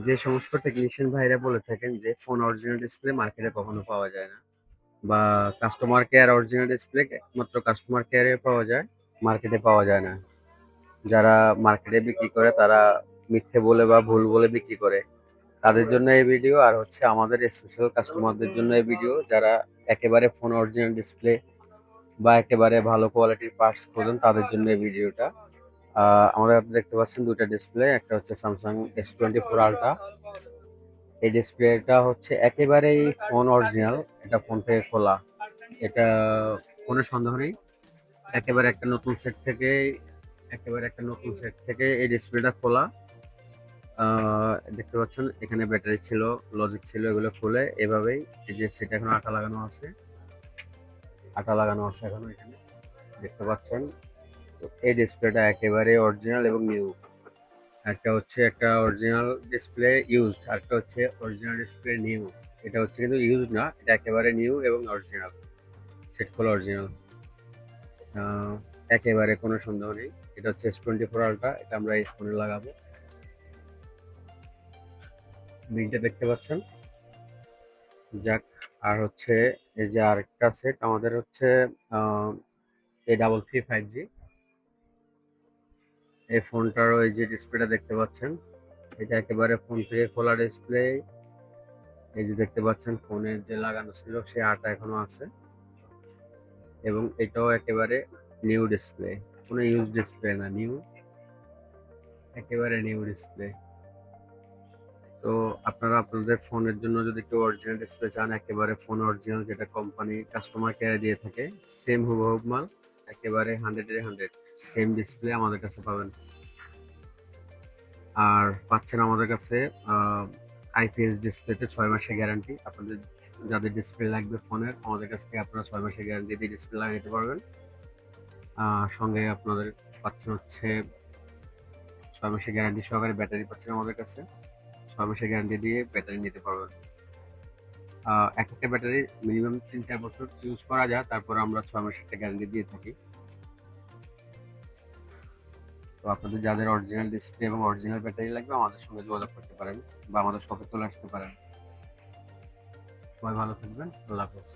যে সমস্ত টেকনিশিয়ান ভাইরা বলে থাকেন যে ফোন অরিজিনাল ডিসপ্লে মার্কেটে কখনো পাওয়া যায় না, বা কাস্টমার কেয়ার অরিজিনাল ডিসপ্লে একমাত্র কাস্টমার কেয়ারে পাওয়া যায়, মার্কেটে পাওয়া যায় না। যারা মার্কেটে বিক্রি করে তারা মিথ্যে বলে বা ভুল বলে বিক্রি করে, তাদের জন্য এই ভিডিও। আর হচ্ছে আমাদের স্পেশাল কাস্টমারদের জন্য এই ভিডিও, যারা একেবারে ফোন অরিজিনাল ডিসপ্লে বা একেবারে ভালো কোয়ালিটির পার্টস খোঁজেন, তাদের জন্য এই ভিডিওটা। আমাদের হাতে দেখতে পাচ্ছেন দুইটা ডিসপ্লে, একটা হচ্ছে স্যামসাং S24 আলট্রা। এই ডিসপ্লেটা হচ্ছে একেবারেই ফোন অরিজিনাল, এটা ফোন থেকে খোলা, এটা কোনো সন্দেহ নেই। একেবারে একটা নতুন সেট থেকে এই ডিসপ্লেটা খোলা। দেখতে পাচ্ছেন এখানে ব্যাটারি ছিল, লজিক ছিল, এগুলো খুলে এভাবেই, এই যে সেটা এখন আঠা লাগানো আছে, এখনো এখানে দেখতে পাচ্ছেন। তো এই ডিসপ্লেটা একেবারে অরিজিনাল এবং নিউ। একটা অরিজিনাল ডিসপ্লে ইউজড, আর একটা হচ্ছে অরিজিনাল ডিসপ্লে নিউ। এটা হচ্ছে কিন্তু ইউজড না, এটা একেবারে নিউ এবং অরিজিনাল, সেট খোলা অরিজিনাল, একেবারে কোনো সন্দেহ নেই। এটা হচ্ছে S24 আলট্রা, এটা আমরা এই ফোনে লাগাবো। বিলটা দেখতে পাচ্ছেন। যাক, আর হচ্ছে এই যে আরেকটা সেট আমাদের হচ্ছে A33 5G। এই ফোনটারও এই যে ডিসপ্লেটা দেখতে পাচ্ছেন, এটা একেবারে ফোন থেকে খোলা ডিসপ্লে। এই যে দেখতে পাচ্ছেন ফোনের যে লাগানো ছিল সে আটা এখনো আছে, এবং এটাও একেবারে নিউ ডিসপ্লে, কোনো ইউজ ডিসপ্লে না, নিউ, একেবারে নিউ ডিসপ্লে। তো আপনারা আপনাদের ফোনের জন্য যদি কেউ অরিজিনাল ডিসপ্লে চান, একেবারে ফোন অরিজিনাল যেটা কোম্পানি কাস্টমার কেয়ারে দিয়ে থাকে, সেম হুবহু মাল, একেবারে 100-100 সেম ডিসপ্লে আমাদের কাছে পাবেন। আর পাচ্ছেন আমাদের কাছে IPS ডিসপ্লেতে 6 মাসের গ্যারান্টি। আপনাদের যাদের ডিসপ্লে লাগবে ফোনের, আমাদের কাছ থেকে আপনারা 6 মাসের গ্যারান্টি দিয়ে ডিসপ্লে লাগিয়ে নিতে পারবেন। সঙ্গে আপনাদের পাচ্ছেন হচ্ছে 6 মাসের গ্যারান্টি সহকারে ব্যাটারি পাচ্ছেন আমাদের কাছে। 6 মাসের গ্যারান্টি দিয়ে ব্যাটারি নিতে পারবেন। এক একটা ব্যাটারি মিনিমাম 3-4 বছর ইউজ করা যায়, তারপর আমরা 6 মাসের একটা গ্যারান্টি দিয়ে থাকি। তো আপনাদের যাদের অরিজিনাল ডিসপ্লে এবং অরিজিনাল ব্যাটারি লাগবে, আমাদের সঙ্গে যোগাযোগ করতে পারেন বা আমাদের শপে চলে আসতে পারেন। সবাই ভালো থাকবেন, আল্লাহ হাফেজ।